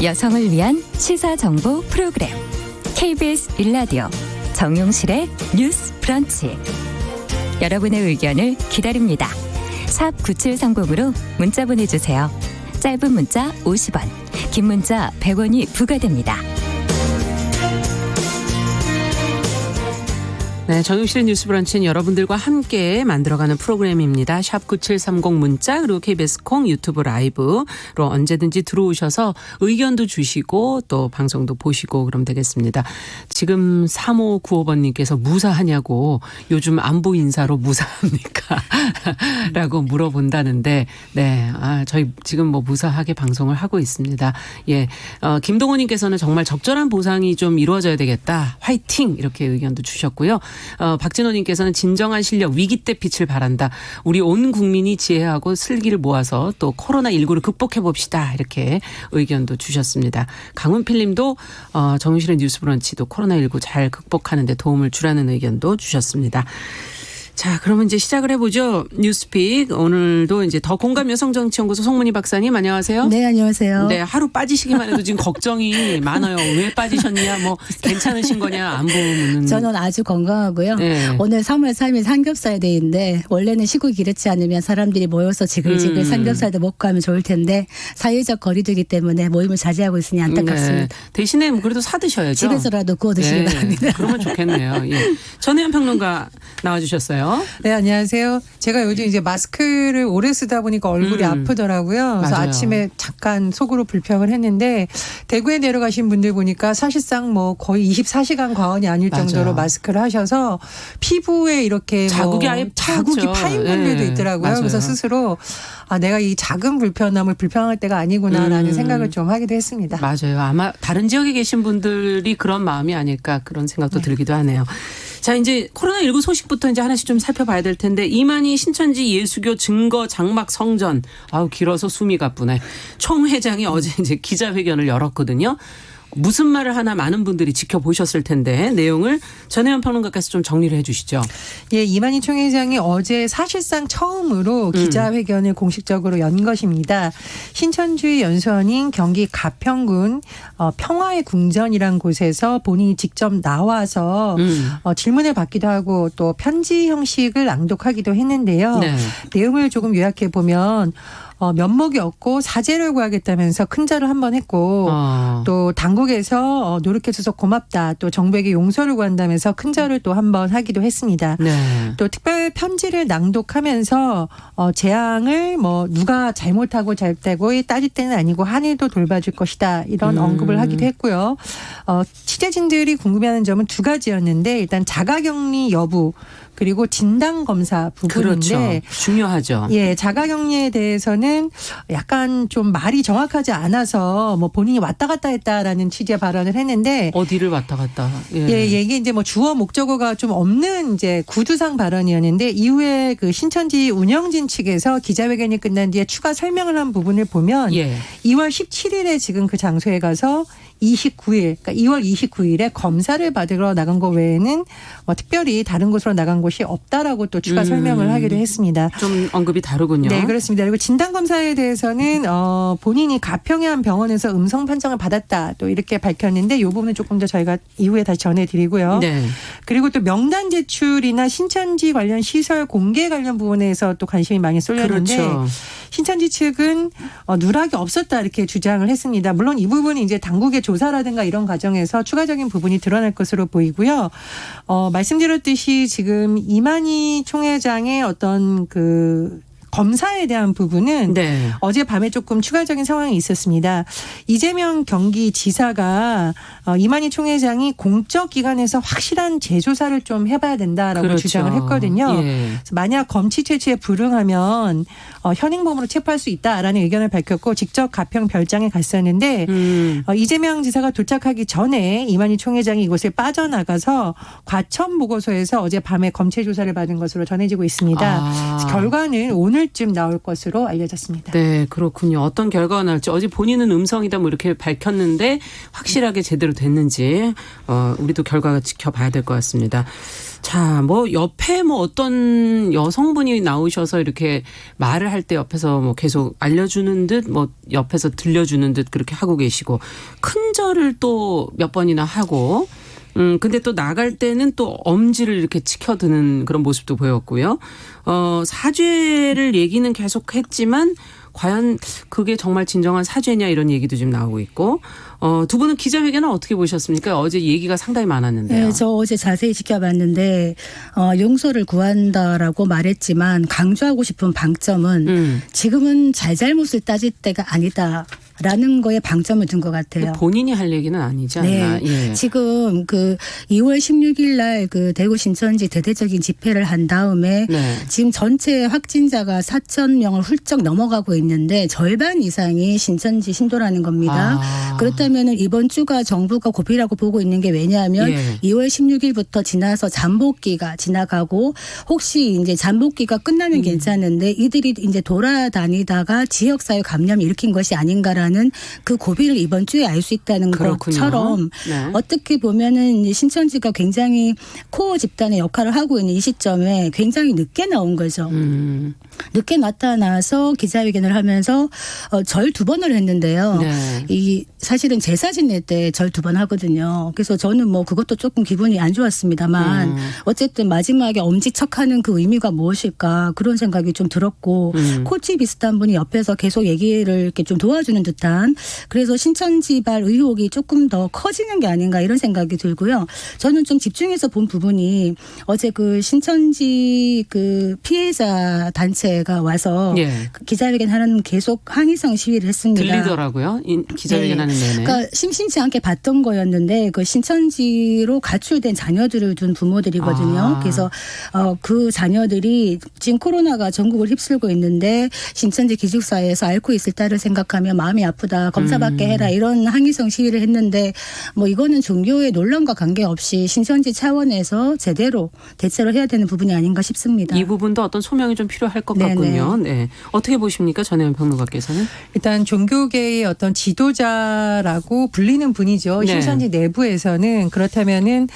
여성을 위한 시사정보 프로그램 KBS 1라디오 정용실의 뉴스 브런치. 여러분의 의견을 기다립니다. 샵 9730으로 문자 보내주세요. 짧은 문자 50원, 긴 문자 100원이 부과됩니다. 네, 정용실의 뉴스 브런치는 여러분들과 함께 만들어가는 프로그램입니다. 샵 9730 문자 그리고 KBS 콩 유튜브 라이브로 언제든지 들어오셔서 의견도 주시고 또 방송도 보시고 그러면 되겠습니다. 지금 3595번님께서 무사하냐고 요즘 안부 인사로 무사합니까? 라고 물어본다는데 네, 저희 지금 뭐 무사하게 방송을 하고 있습니다. 예, 김동호님께서는 정말 적절한 보상이 좀 이루어져야 되겠다. 화이팅! 이렇게 의견도 주셨고요. 박진호님께서는 진정한 실력 위기 때 빛을 발한다. 우리 온 국민이 지혜하고 슬기를 모아서 또 코로나19를 극복해 봅시다. 이렇게 의견도 주셨습니다. 강은필님도 정용실의 뉴스 브런치도 코로나19 잘 극복하는 데 도움을 주라는 의견도 주셨습니다. 자, 그러면 이제 시작을 해보죠. 뉴스픽. 오늘도 이제 더 공감 여성정치연구소 송문희 박사님 안녕하세요. 네, 안녕하세요. 네, 하루 빠지시기만 해도 지금 걱정이 많아요. 왜 빠지셨냐, 뭐 괜찮으신 거냐, 안부 묻는. 저는 아주 건강하고요. 네. 오늘 3월 3일 삼겹살 데이인데 원래는 시국이 이렇지 않으면 사람들이 모여서 지글지글 삼겹살도 먹고 하면 좋을 텐데 사회적 거리두기 때문에 모임을 자제하고 있으니 안타깝습니다. 네. 대신에 뭐 그래도 사 드셔야죠. 집에서라도 구워 드시기 바랍니다. 그러면 좋겠네요. 예. 전혜연 평론가 나와주셨어요. 네, 안녕하세요. 제가 요즘 이제 마스크를 오래 쓰다 보니까 얼굴이 아프더라고요. 그래서 맞아요. 아침에 잠깐 속으로 불평을 했는데 대구에 내려가신 분들 보니까 사실상 뭐 거의 24시간 과언이 아닐 맞아요. 정도로 마스크를 하셔서 피부에 이렇게 자국이 뭐 아예 자국이 파였죠. 파인 분들도 예, 있더라고요. 맞아요. 그래서 스스로 내가 이 작은 불편함을 불평할 때가 아니구나라는 생각을 좀 하기도 했습니다. 맞아요. 아마 다른 지역에 계신 분들이 그런 마음이 아닐까 그런 생각도 들기도 하네요. 자, 이제 코로나19 소식부터 이제 하나씩 좀 살펴봐야 될 텐데 이만희 신천지 예수교 증거 장막 성전 길어서 숨이 가쁘네. 총 회장이 어제 이제 기자회견을 열었거든요. 무슨 말을 하나 많은 분들이 지켜보셨을 텐데 내용을 전혜연 평론가께서 좀 정리를 해 주시죠. 예, 이만희 총회장이 어제 사실상 처음으로 기자회견을 공식적으로 연 것입니다. 신천주의 연수원인 경기 가평군 평화의 궁전이란 곳에서 본인이 직접 나와서 질문을 받기도 하고 또 편지 형식을 낭독하기도 했는데요. 네. 내용을 조금 요약해 보면 면목이 없고 사죄를 구하겠다면서 큰 절을 한번 했고 또 당국에서 노력해줘서 고맙다. 또 정부에게 용서를 구한다면서 큰 절을 또 한번 하기도 했습니다. 네. 또 특별 편지를 낭독하면서 재앙을 뭐 누가 잘못하고 잘되고 따질 때는 아니고 하늘도 돌봐줄 것이다. 이런 언급을 하기도 했고요. 취재진들이 궁금해하는 점은 두 가지였는데 일단 자가격리 여부 그리고 진단검사 부분인데 그렇죠. 중요하죠. 예, 자가격리에 대해서는 약간 좀 말이 정확하지 않아서 뭐 본인이 왔다 갔다 했다라는 취지의 발언을 했는데 어디를 왔다 갔다. 예, 이게 이제 뭐 주어 목적어가 좀 없는 이제 구두상 발언이었는데 이후에 그 신천지 운영진 측에서 기자회견이 끝난 뒤에 추가 설명을 한 부분을 보면 2월 17일에 지금 그 장소에 가서 29일, 그러니까 2월 29일에 검사를 받으러 나간 것 외에는 특별히 다른 곳으로 나간 곳이 없다라고 또 추가 설명을 하기도 했습니다. 좀 언급이 다르군요. 네, 그렇습니다. 그리고 진단검사에 대해서는 본인이 가평의 한 병원에서 음성 판정을 받았다 또 이렇게 밝혔는데 이 부분은 조금 더 저희가 이후에 다시 전해드리고요. 네. 그리고 또 명단 제출이나 신천지 관련 시설 공개 관련 부분에서 또 관심이 많이 쏠렸는데 그렇죠. 신천지 측은 누락이 없었다 이렇게 주장을 했습니다. 물론 이 부분이 이제 당국의 조사라든가 이런 과정에서 추가적인 부분이 드러날 것으로 보이고요. 말씀드렸듯이 지금 이만희 총회장의 어떤 그 검사에 대한 부분은 어젯밤에 조금 추가적인 상황이 있었습니다. 이재명 경기지사가 이만희 총회장이 공적 기관에서 확실한 재조사를 좀 해봐야 된다라고 주장을 했거든요. 그래서 만약 검치 채취에 불응하면 현행범으로 체포할 수 있다라는 의견을 밝혔고 직접 가평 별장에 갔었는데 이재명 지사가 도착하기 전에 이만희 총회장이 이곳을 빠져나가서 과천 보고소에서 어젯밤에 검체 조사를 받은 것으로 전해지고 있습니다. 결과는 오늘쯤 나올 것으로 알려졌습니다. 네, 그렇군요. 어떤 결과가 나올지 어제 본인은 음성이다 뭐 이렇게 밝혔는데 확실하게 제대로 됐는지 우리도 결과가 지켜봐야 될 것 같습니다. 자, 뭐 옆에 뭐 어떤 여성분이 나오셔서 이렇게 말을 할 때 옆에서 뭐 계속 알려주는 듯 뭐 옆에서 들려주는 듯 그렇게 하고 계시고 큰절을 또 몇 번이나 하고 근데 또 나갈 때는 또 엄지를 이렇게 치켜드는 그런 모습도 보였고요. 사죄를 얘기는 계속 했지만 과연 그게 정말 진정한 사죄냐 이런 얘기도 좀 나오고 있고 두 분은 기자회견을 어떻게 보셨습니까? 어제 얘기가 상당히 많았는데요. 네, 저 어제 자세히 지켜봤는데 용서를 구한다라고 말했지만 강조하고 싶은 방점은 지금은 잘잘못을 따질 때가 아니다. 라는 거에 방점을 둔 것 같아요. 본인이 할 얘기는 아니지 않나. 네. 예. 지금 그 2월 16일 날 그 대구 신천지 대대적인 집회를 한 다음에 네. 지금 전체 확진자가 4,000명을 훌쩍 넘어가고 있는데 절반 이상이 신천지 신도라는 겁니다. 그렇다면 이번 주가 정부가 고비라고 보고 있는 게 왜냐하면 예. 2월 16일부터 지나서 잠복기가 지나가고 혹시 이제 잠복기가 끝나면 괜찮은데 이들이 이제 돌아다니다가 지역사회 감염을 일으킨 것이 아닌가라는 그 고비를 이번 주에 알 수 있다는 그렇군요. 것처럼 네. 어떻게 보면은 신천지가 굉장히 코어 집단의 역할을 하고 있는 이 시점에 굉장히 늦게 나온 거죠. 늦게 나타나서 기자회견을 하면서 절 2번을 했는데요. 네. 이 사실은 제사 지낼 때 절 2번 하거든요. 그래서 저는 뭐 그것도 조금 기분이 안 좋았습니다만 어쨌든 마지막에 엄지척하는 그 의미가 무엇일까 그런 생각이 좀 들었고 코치 비슷한 분이 옆에서 계속 얘기를 이렇게 좀 도와주는 듯한 그래서 신천지발 의혹이 조금 더 커지는 게 아닌가 이런 생각이 들고요. 저는 좀 집중해서 본 부분이 어제 그 신천지 그 피해자 단체가 와서 예. 그 기자회견 하는 계속 항의성 시위를 했습니다. 들리더라고요. 기자회견하는 내내. 그러니까 심심치 않게 봤던 거였는데 그 신천지로 가출된 자녀들을 둔 부모들이거든요. 그래서 그 자녀들이 지금 코로나가 전국을 휩쓸고 있는데 신천지 기숙사에서 앓고 있을 딸을 생각하면 마음이 아프다. 검사받게 해라. 이런 항의성 시위를 했는데 뭐 이거는 종교의 논란과 관계없이 신천지 차원에서 제대로 대처를 해야 되는 부분이 아닌가 싶습니다. 이 부분도 어떤 소명이 좀 필요할 것 네네. 같군요. 네. 어떻게 보십니까? 전혜연 평론가께서는? 일단 종교계의 어떤 지도자라고 불리는 분이죠. 네. 신천지 내부에서는 그렇다면은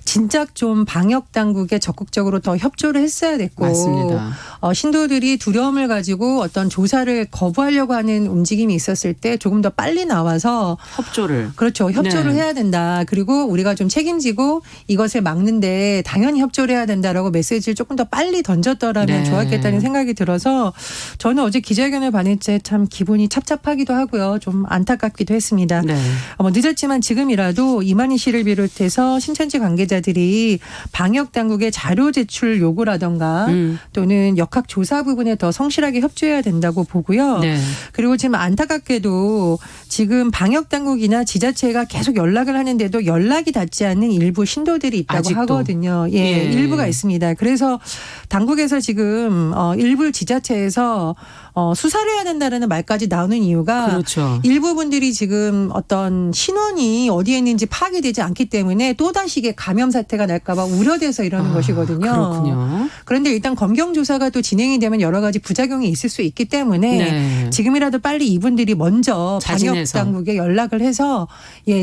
진작 좀 방역 당국에 적극적으로 더 협조를 했어야 됐고 맞습니다. 신도들이 두려움을 가지고 어떤 조사를 거부하려고 하는 움직임이 있었을 때 조금 더 빨리 나와서 협조를. 그렇죠. 협조를 네. 해야 된다. 그리고 우리가 좀 책임지고 이것을 막는데 당연히 협조를 해야 된다라고 메시지를 조금 더 빨리 던졌더라면 네. 좋았겠다는 생각이 들어서 저는 어제 기자회견을 봤을 때 참 기분이 찹찹하기도 하고요. 좀 안타깝기도 했습니다. 네. 뭐 늦었지만 지금이라도 이만희 씨를 비롯해서 신천지 관계자들이 방역 당국의 자료 제출 요구라던가 또는 역학 조사 부분에 더 성실하게 협조해야 된다고 보고요. 네. 그리고 지금 안타깝게도 지금 방역 당국이나 지자체가 계속 연락을 하는데도 연락이 닿지 않는 일부 신도들이 있다고 아직도. 하거든요. 예, 일부가 있습니다. 그래서 당국에서 지금 일부 지자체에서 수사를 해야 된다는 말까지 나오는 이유가 그렇죠. 일부 분들이 지금 어떤 신원이 어디에 있는지 파악이 되지 않기 때문에 또다시 감염 사태가 날까 봐 우려돼서 이러는 것이거든요. 그렇군요. 그런데 일단 검경 조사가 또 진행이 되면 여러 가지 부작용이 있을 수 있기 때문에 네. 지금이라도 빨리 이분들이 먼저 방역 자진해서. 당국에 연락을 해서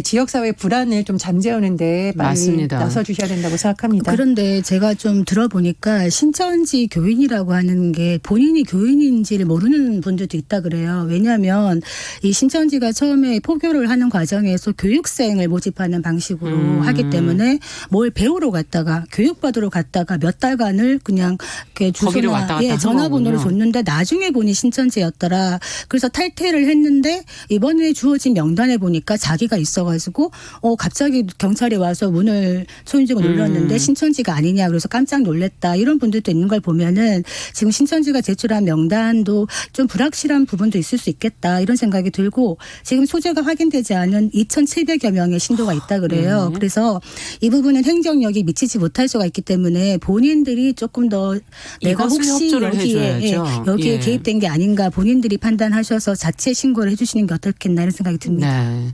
지역사회 불안을 좀 잠재우는 데 빨리 맞습니다. 나서 주셔야 된다고 생각합니다. 그런데 제가 좀 들어보니까 신천지 교인이라고 하는 게 본인이 교인인지를 모르는 분들도 있다 그래요. 왜냐하면 이 신천지가 처음에 포교를 하는 과정에서 교육생을 모집하는 방식으로 하기 때문에 뭘 배우러 갔다가 교육받으러 갔다가 몇 달간을 그냥 이렇게 거기를 왔다 주소나 갔다 한 전화번호를 거군요. 줬는데 나중에 보니 신천지였더라. 그래서 탈퇴를 했는데 이번에 주어진 명단에 보니까 자기가 있어가지고 갑자기 경찰이 와서 문을 초인종을 눌렀는데 신천지가 아니냐 그래서 깜짝 놀랐다. 이런 분들도 있는 걸 보면은 지금 신천지가 제출한 명단도 좀 불확실한 부분도 있을 수 있겠다. 이런 생각이 들고 지금 소재가 확인되지 않은 2,700여 명의 신도가 있다 그래요. 그래서 이 부분은 행정력이 미치지 못할 수가 있기 때문에 본인들이 조금 더 내가 이것을 혹시 협조를 여기에 해줘야죠. 여기에 예. 개입된 게 아닌가 본인들이 판단하셔서 자체 신고를 해주시는 게 어떻겠나 이런 생각이 듭니다. 네.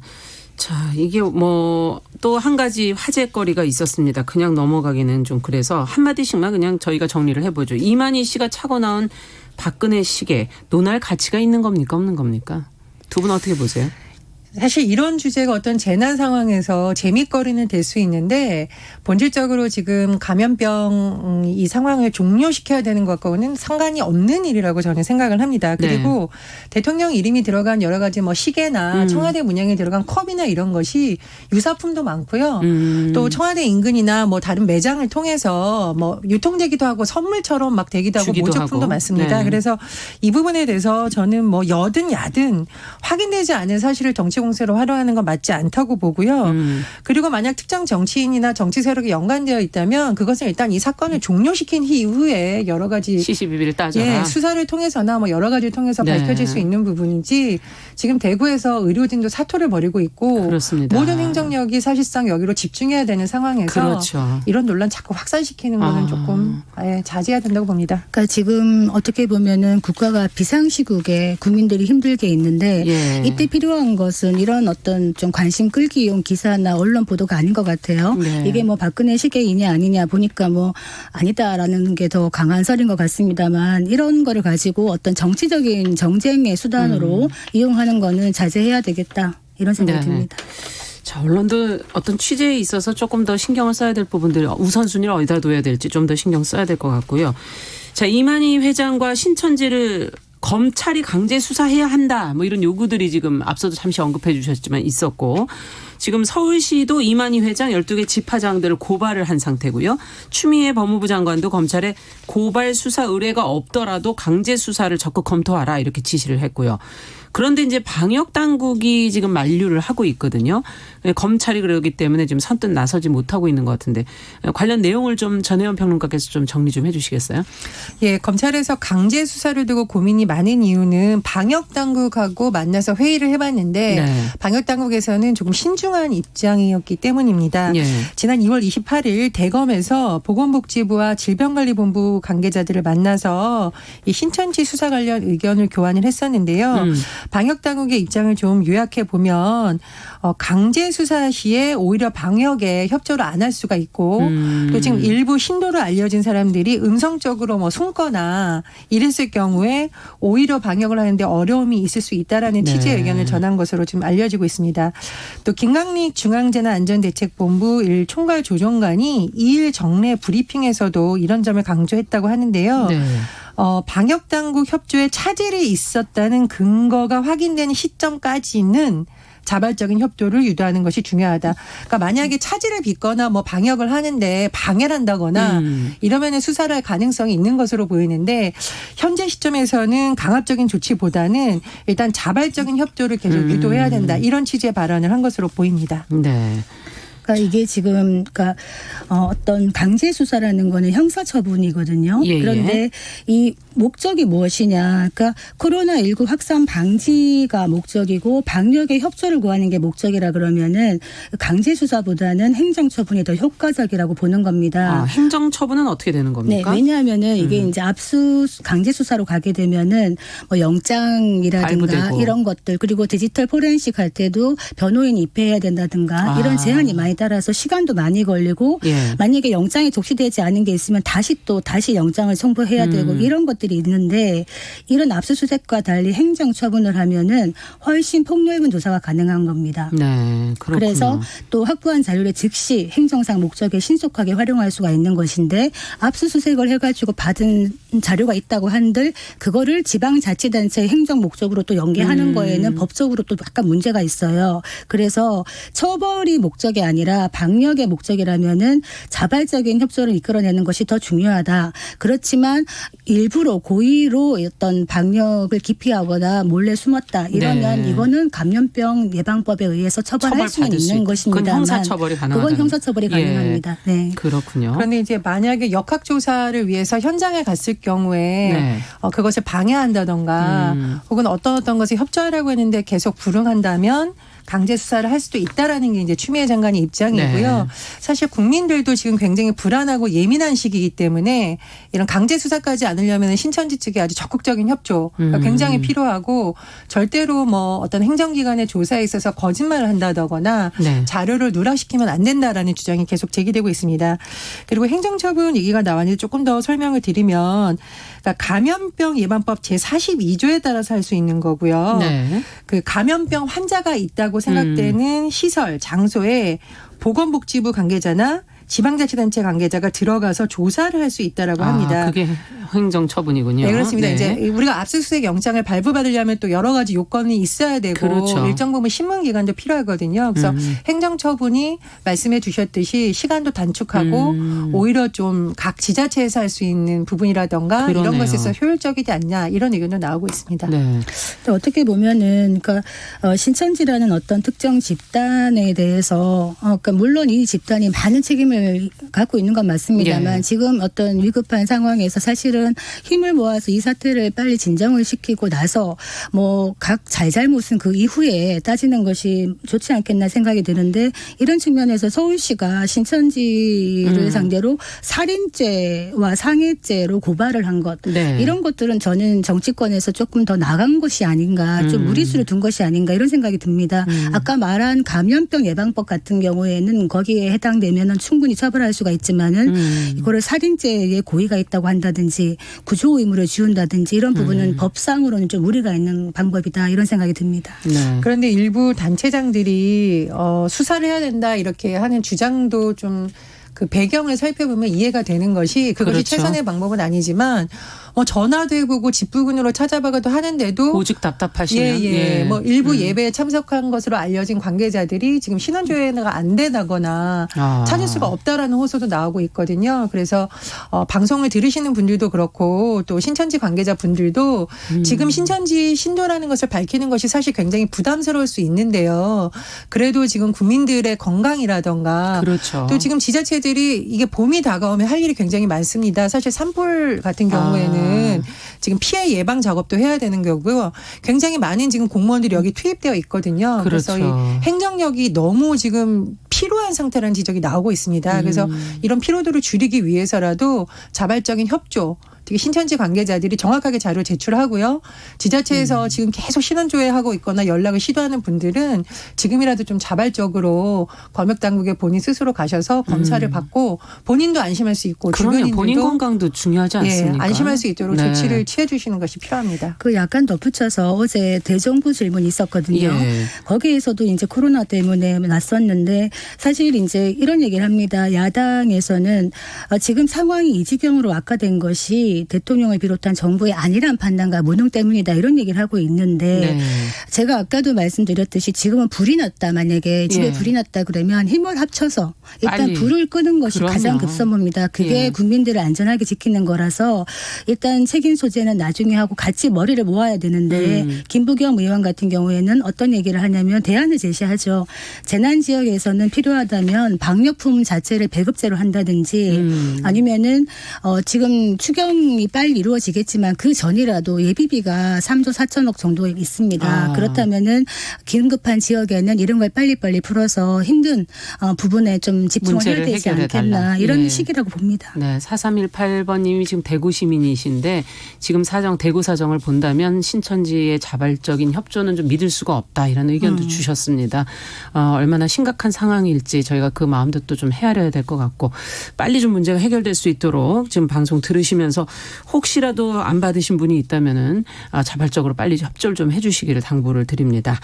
자, 이게 뭐 또 한 가지 화제거리가 있었습니다. 그냥 넘어가기는 좀 그래서 한마디씩만 그냥 저희가 정리를 해보죠. 이만희 씨가 차고 나온 박근혜 시계 논할 가치가 있는 겁니까 없는 겁니까? 두 분 어떻게 보세요? 사실 이런 주제가 어떤 재난 상황에서 재밌거리는 될 수 있는데 본질적으로 지금 감염병 이 상황을 종료시켜야 되는 것과는 상관이 없는 일이라고 저는 생각을 합니다. 그리고 대통령 이름이 들어간 여러 가지 뭐 시계나 청와대 문양이 들어간 컵이나 이런 것이 유사품도 많고요. 또 청와대 인근이나 뭐 다른 매장을 통해서 뭐 유통되기도 하고 선물처럼 막 되기도 하고 모조품도 하고. 많습니다. 네. 그래서 이 부분에 대해서 저는 뭐 여든 야든 확인되지 않은 사실을 정치 공세로 활용하는 건 맞지 않다고 보고요. 그리고 만약 특정 정치인이나 정치 세력이 연관되어 있다면 그것은 일단 이 사건을 종료시킨 이후에 여러 가지 시시비비를 따져라. 수사를 통해서나 뭐 여러 가지를 통해서 네. 밝혀질 수 있는 부분이지 지금 대구에서 의료진도 사토를 벌이고 있고 그렇습니다. 모든 행정력이 사실상 여기로 집중해야 되는 상황에서 그렇죠. 이런 논란 자꾸 확산시키는 거는 조금 자제해야 된다고 봅니다. 그러니까 지금 어떻게 보면은 국가가 비상시국에 국민들이 힘들게 있는데 예. 이때 필요한 것은 이런 어떤 좀 관심 끌기용 기사나 언론 보도가 아닌 것 같아요. 네. 이게 뭐 박근혜 시계이냐 아니냐 보니까 뭐 아니다라는 게 더 강한 설인 것 같습니다만 이런 거를 가지고 어떤 정치적인 정쟁의 수단으로 이용하는 거는 자제해야 되겠다 이런 생각이 네. 듭니다. 자, 언론도 어떤 취재에 있어서 조금 더 신경을 써야 될 부분들 우선순위를 어디다 둬야 될지 좀 더 신경 써야 될 것 같고요. 자, 이만희 회장과 신천지를 검찰이 강제 수사해야 한다. 뭐 이런 요구들이 지금 앞서도 잠시 언급해 주셨지만 있었고 지금 서울시도 이만희 회장 12개 집화장들을 고발을 한 상태고요. 추미애 법무부 장관도 검찰에 고발 수사 의뢰가 없더라도 강제 수사를 적극 검토하라 이렇게 지시를 했고요. 그런데 이제 방역 당국이 지금 만류를 하고 있거든요. 검찰이 그러기 때문에 지금 선뜻 나서지 못하고 있는 것 같은데 관련 내용을 좀 전혜원 평론가께서 좀 정리 좀 해 주시겠어요? 예, 검찰에서 강제 수사를 두고 고민이 많은 이유는 방역 당국하고 만나서 회의를 해봤는데 네. 방역 당국에서는 조금 신중한 입장이었기 때문입니다. 예. 지난 2월 28일 대검에서 보건복지부와 질병관리본부 관계자들을 만나서 이 신천지 수사 관련 의견을 교환을 했었는데요. 방역 당국의 입장을 좀 요약해 보면 강제 수사 시에 오히려 방역에 협조를 안 할 수가 있고 또 지금 일부 신도로 알려진 사람들이 음성적으로 뭐 숨거나 이랬을 경우에 오히려 방역을 하는데 어려움이 있을 수 있다라는 네. 취지의 의견을 전한 것으로 지금 알려지고 있습니다. 또 김강릭 중앙재난안전대책본부 1 총괄 조정관이 2일 정례 브리핑에서도 이런 점을 강조했다고 하는데요. 네. 방역당국 협조에 차질이 있었다는 근거가 확인되는 시점까지는 자발적인 협조를 유도하는 것이 중요하다. 그러니까 만약에 차질을 빚거나 뭐 방역을 하는데 방해를 한다거나 이러면은 수사를 할 가능성이 있는 것으로 보이는데 현재 시점에서는 강압적인 조치보다는 일단 자발적인 협조를 계속 유도해야 된다. 이런 취지의 발언을 한 것으로 보입니다. 네. 그러니까 이게 지금 그러니까 어떤 강제 수사라는 거는 형사 처분이거든요. 예, 그런데 이 목적이 무엇이냐? 그러니까 코로나19 확산 방지가 목적이고 방역에 협조를 구하는 게 목적이라 그러면은 강제 수사보다는 행정 처분이 더 효과적이라고 보는 겁니다. 행정 처분은 어떻게 되는 네, 겁니까? 왜냐하면은 이게 이제 압수 강제 수사로 가게 되면은 뭐 영장이라든가 발부되고. 이런 것들 그리고 디지털 포렌식 할 때도 변호인 입회해야 된다든가 이런 제한이 많이 따라서 시간도 많이 걸리고 예. 만약에 영장이 적시되지 않은 게 있으면 다시 영장을 청구해야 되고 이런 것들이 있는데 이런 압수수색과 달리 행정 처분을 하면은 훨씬 폭넓은 조사가 가능한 겁니다. 네, 그렇군요. 그래서 또 확보한 자료를 즉시 행정상 목적에 신속하게 활용할 수가 있는 것인데 압수수색을 해가지고 받은 자료가 있다고 한들 그거를 지방자치단체의 행정 목적으로 또 연계하는 거에는 법적으로 또 약간 문제가 있어요. 그래서 처벌이 목적이 아니라 방역의 목적이라면은 자발적인 협조를 이끌어내는 것이 더 중요하다. 그렇지만 일부러 고의로 어떤 방역을 기피하거나 몰래 숨었다. 이러면 네. 이거는 감염병 예방법에 의해서 처벌할 수는 처벌받을 수 있는 있고. 것입니다만 그건 형사처벌이 가능하다. 그건 형사처벌이 가능합니다. 네. 그렇군요. 그런데 이제 만약에 역학조사를 위해서 현장에 갔을 경우에 네. 그것을 방해한다던가 혹은 어떤 것을 협조하라고 했는데 계속 불응한다면 강제 수사를 할 수도 있다라는 게 이제 추미애 장관의 입장이고요. 네. 사실 국민들도 지금 굉장히 불안하고 예민한 시기이기 때문에 이런 강제 수사까지 않으려면 신천지 측의 아주 적극적인 협조가 굉장히 필요하고 절대로 뭐 어떤 행정기관의 조사에 있어서 거짓말을 한다거나 네. 자료를 누락시키면 안 된다라는 주장이 계속 제기되고 있습니다. 그리고 행정처분 얘기가 나왔는데 조금 더 설명을 드리면 그러니까 감염병 예방법 제42조에 따라서 할 수 있는 거고요. 네. 그 감염병 환자가 있다고 문제라고 생각되는 시설, 장소에 보건복지부 관계자나 지방자치단체 관계자가 들어가서 조사를 할 수 있다라고 합니다. 그게 행정처분이군요. 네, 그렇습니다. 네. 이제 우리가 압수수색 영장을 발부받으려면 또 여러 가지 요건이 있어야 되고 그렇죠. 일정 부분 신문 기간도 필요하거든요. 그래서 행정처분이 말씀해 주셨듯이 시간도 단축하고 오히려 좀 각 지자체에서 할 수 있는 부분이라던가 그러네요. 이런 것에서 효율적이지 않냐 이런 의견도 나오고 있습니다. 네. 또 어떻게 보면은 그러니까 신천지라는 어떤 특정 집단에 대해서 그러니까 물론 이 집단이 많은 책임을 갖고 있는 건 맞습니다만 예. 지금 어떤 위급한 상황에서 사실은 힘을 모아서 이 사태를 빨리 진정을 시키고 나서 뭐 각 잘잘못은 그 이후에 따지는 것이 좋지 않겠나 생각이 드는데 이런 측면에서 서울시가 신천지를 상대로 살인죄와 상해죄로 고발을 한 것 네. 이런 것들은 저는 정치권에서 조금 더 나간 것이 아닌가 좀 무리수를 둔 것이 아닌가 이런 생각이 듭니다. 아까 말한 감염병 예방법 같은 경우에는 거기에 해당되면은 충분히 처벌할 수가 있지만은 이거를 살인죄에 고의가 있다고 한다든지 구조 의무를 지운다든지 이런 부분은 법상으로는 좀 무리가 있는 방법이다 이런 생각이 듭니다. 네. 그런데 일부 단체장들이 수사를 해야 된다 이렇게 하는 주장도 좀 그 배경을 살펴보면 이해가 되는 것이 그것이 그렇죠. 최선의 방법은 아니지만 전화도 해보고 집부근으로 찾아봐도 하는데도 오직 답답하시면 뭐 일부 예배에 참석한 것으로 알려진 관계자들이 지금 신원조회가 안 되다거나 찾을 수가 없다라는 호소도 나오고 있거든요. 그래서 방송을 들으시는 분들도 그렇고 또 신천지 관계자분들도 지금 신천지 신도라는 것을 밝히는 것이 사실 굉장히 부담스러울 수 있는데요. 그래도 지금 국민들의 건강이라던가 그렇죠. 또 지금 지자체들이 이게 봄이 다가오면 할 일이 굉장히 많습니다. 사실 산불 같은 경우에는 지금 피해 예방 작업도 해야 되는 거고요. 굉장히 많은 지금 공무원들이 여기 투입되어 있거든요. 그렇죠. 그래서 이 행정력이 너무 지금 피로한 상태라는 지적이 나오고 있습니다. 그래서 이런 피로도를 줄이기 위해서라도 자발적인 협조 특히 신천지 관계자들이 정확하게 자료를 제출하고요. 지자체에서 지금 계속 신원조회하고 있거나 연락을 시도하는 분들은 지금이라도 좀 자발적으로 검역당국에 본인 스스로 가셔서 검사를 받고 본인도 안심할 수 있고 그러면 주변인들도 본인 건강도 중요하지 않습니까? 안심할 수 있도록 네. 조치를 취해 주시는 것이 필요합니다. 그 약간 덧붙여서 어제 대정부 질문이 있었거든요. 예. 거기에서도 이제 코로나 때문에 났었는데 사실 이제 이런 얘기를 합니다. 야당에서는 지금 상황이 이 지경으로 악화된 것이 대통령을 비롯한 정부의 안일한 판단과 무능 때문이다 이런 얘기를 하고 있는데 네. 제가 아까도 말씀드렸듯이 지금은 불이 났다 만약에 집에 예. 불이 났다 그러면 힘을 합쳐서 일단 빨리. 불을 끄는 것이 그럼요. 가장 급선무입니다. 그게 예. 국민들을 안전하게 지키는 거라서 일단 책임 소재는 나중에 하고 같이 머리를 모아야 되는데 김부겸 의원 같은 경우에는 어떤 얘기를 하냐면 대안을 제시하죠. 재난 지역에서는 필요하다면 방역품 자체를 배급제로 한다든지 아니면은 지금 추경이 빨리 이루어지겠지만 그 전이라도 예비비가 3조 4천억 정도 있습니다. 그렇다면은 긴급한 지역에는 이런 걸 빨리빨리 풀어서 힘든 부분에 좀 집중을 해야 문제를 되지 해결해달라. 않겠나 이런 예. 시기라고 봅니다. 네, 4318번님이 지금 대구 시민이신데 지금 대구 사정을 본다면 신천지의 자발적인 협조는 좀 믿을 수가 없다 이런 의견도 주셨습니다. 얼마나 심각한 상황일지 저희가 그 마음도 또 좀 헤아려야 될 것 같고 빨리 좀 문제가 해결될 수 있도록 지금 방송 들으시면서 혹시라도 안 받으신 분이 있다면은 자발적으로 빨리 협조를 좀 해주시기를 당부를 드립니다.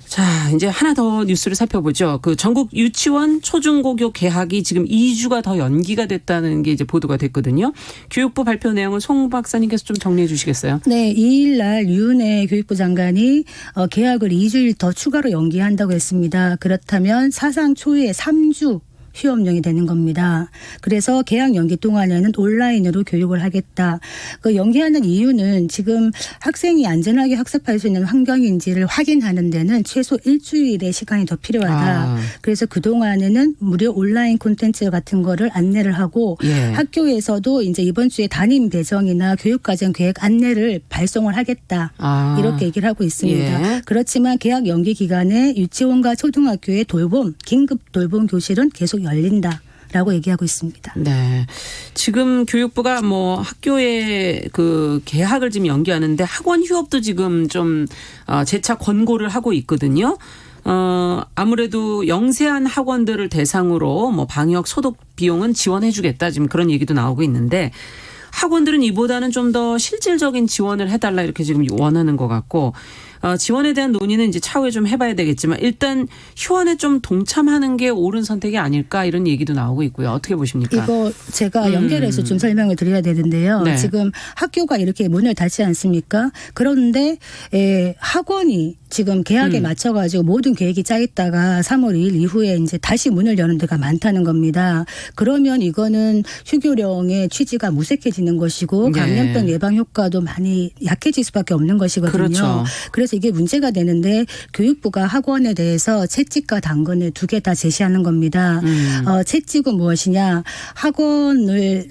자, 이제 하나 더 뉴스를 살펴보죠. 그 전국 유치원 초중고교 개학이 지금 2주가 더 연기가 됐다는 게 이제 보도가 됐거든요. 교육부 발표 내용을 송 박사님께서 좀 정리해 주시겠어요? 네, 2일 날 유은혜 교육부 장관이 개학을 2주일 더 추가로 연기한다고 했습니다. 그렇다면 사상 초유의 3주 휴업령이 되는 겁니다. 그래서 개학 연기 동안에는 온라인으로 교육을 하겠다. 그 연기하는 이유는 지금 학생이 안전하게 학습할 수 있는 환경인지를 확인하는 데는 최소 일주일의 시간이 더 필요하다. 그래서 그동안에는 무료 온라인 콘텐츠 같은 거를 안내를 하고 학교에서도 이제 이번 주에 담임 배정이나 교육과정 계획 안내를 발송을 하겠다. 이렇게 얘기를 하고 있습니다. 그렇지만 개학 연기 기간에 유치원과 초등학교의 긴급 돌봄 교실은 계속 열린다라고 얘기하고 있습니다. 네. 지금 교육부가 뭐 학교에 그 개학을 지금 연기하는데 학원 휴업도 지금 좀 재차 권고를 하고 있거든요. 아무래도 영세한 학원들을 대상으로 뭐 방역 소독 비용은 지원해 주겠다 지금 그런 얘기도 나오고 있는데 학원들은 이보다는 좀 더 실질적인 지원을 해달라 이렇게 지금 원하는 것 같고 지원에 대한 논의는 이제 차후에 좀 해봐야 되겠지만 일단 휴원에 좀 동참하는 게 옳은 선택이 아닐까 이런 얘기도 나오고 있고요. 어떻게 보십니까? 이거 제가 연결해서 좀 설명을 드려야 되는데요. 네. 지금 학교가 이렇게 문을 닫지 않습니까? 그런데 학원이 지금 계약에 맞춰가지고 모든 계획이 짜 있다가 3월 2일 이후에 이제 다시 문을 여는 데가 많다는 겁니다. 그러면 이거는 휴교령의 취지가 무색해지는 것이고 네. 감염병 예방 효과도 많이 약해질 수밖에 없는 것이거든요. 그렇죠. 그래서 이게 문제가 되는데 교육부가 학원에 대해서 채찍과 당근을 두 개 다 제시하는 겁니다. 채찍은 무엇이냐? 학원을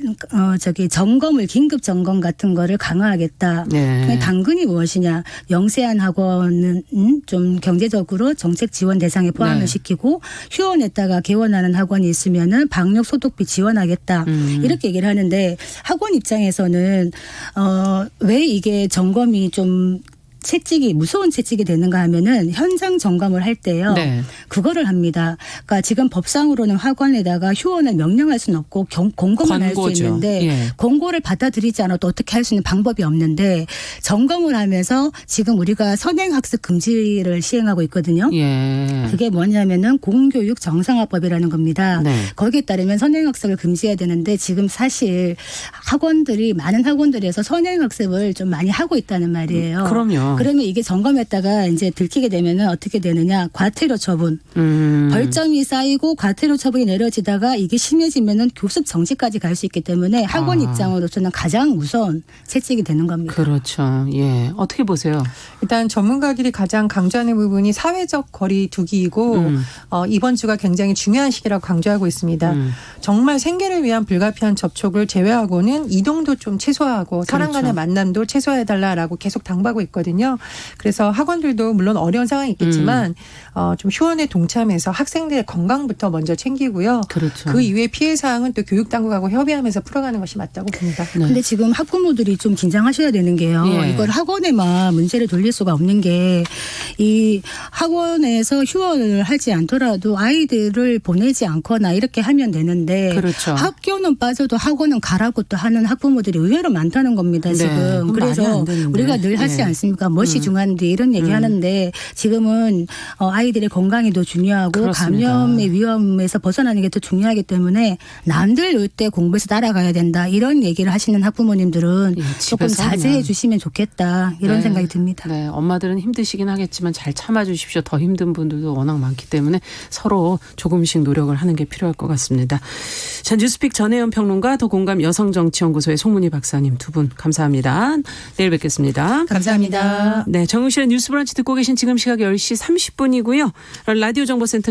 점검을 긴급 점검 같은 거를 강화하겠다. 네. 당근이 무엇이냐? 영세한 학원은 좀 경제적으로 정책 지원 대상에 포함을 네. 시키고 휴원했다가 개원하는 학원이 있으면은 방역 소독비 지원하겠다. 이렇게 얘기를 하는데 학원 입장에서는 왜 이게 점검이 좀 채찍이 무서운 채찍이 되는가 하면은 현장 점검을 할 때요. 네. 그거를 합니다. 그러니까 지금 법상으로는 학원에다가 휴원을 명령할 수는 없고 공고만 할 수 권고죠. 있는데 예. 공고를 받아들이지 않아도 어떻게 할 수 있는 방법이 없는데 점검을 하면서 지금 우리가 선행학습 금지를 시행하고 있거든요. 예. 그게 뭐냐면은 공교육 정상화법이라는 겁니다. 네. 거기에 따르면 선행학습을 금지해야 되는데 지금 사실 많은 학원들에서 선행학습을 좀 많이 하고 있다는 말이에요. 그럼요. 그러면 이게 점검했다가 이제 들키게 되면은 어떻게 되느냐? 과태료 처분. 벌점이 쌓이고 과태료 처분이 내려지다가 이게 심해지면은 교습 정지까지 갈 수 있기 때문에 학원 입장으로서는 가장 무서운 채찍이 되는 겁니다. 그렇죠. 예. 어떻게 보세요? 일단 전문가들이 가장 강조하는 부분이 사회적 거리 두기이고 이번 주가 굉장히 중요한 시기라고 강조하고 있습니다. 정말 생계를 위한 불가피한 접촉을 제외하고는 이동도 좀 최소화하고 사람 그렇죠. 간의 만남도 최소화해달라고 계속 당부하고 있거든요. 그래서 학원들도 물론 어려운 상황이 있겠지만 좀 휴원에 동참해서 학생들의 건강부터 먼저 챙기고요. 그렇죠. 그 이후에 피해 사항은 또 교육당국하고 협의하면서 풀어가는 것이 맞다고 봅니다. 네. 근데 지금 학부모들이 좀 긴장하셔야 되는 게요. 예. 이걸 학원에만 문제를 돌릴 수가 없는 게 이 학원에서 휴원을 하지 않더라도 아이들을 보내지 않거나 이렇게 하면 되는데 그렇죠. 학교는 빠져도 학원은 가라고 또 하는 학부모들이 의외로 많다는 겁니다. 네. 지금. 그건 말이 그래서 안 되는데. 우리가 늘 하지 예. 않습니까? 무엇이 중요한데 이런 얘기 하는데 지금은 아이들의 건강이 더 중요하고 그렇습니다. 감염의 위험에서 벗어나는 게 더 중요하기 때문에 남들 올 때 공부해서 따라가야 된다. 이런 얘기를 하시는 학부모님들은 예, 조금 집에서 하면. 자제해 주시면 좋겠다. 이런 네. 생각이 듭니다. 네, 엄마들은 힘드시긴 하겠지만 잘 참아주십시오. 더 힘든 분들도 워낙 많기 때문에 서로 조금씩 노력을 하는 게 필요할 것 같습니다. 자, 뉴스픽 전혜연 평론가, 더공감 여성정치연구소의 송문희 박사님 두 분 감사합니다. 내일 뵙겠습니다. 감사합니다. 네, 정용실의 뉴스 브런치 듣고 계신 지금 시각 10시 30분이고요. 라디오 정보센터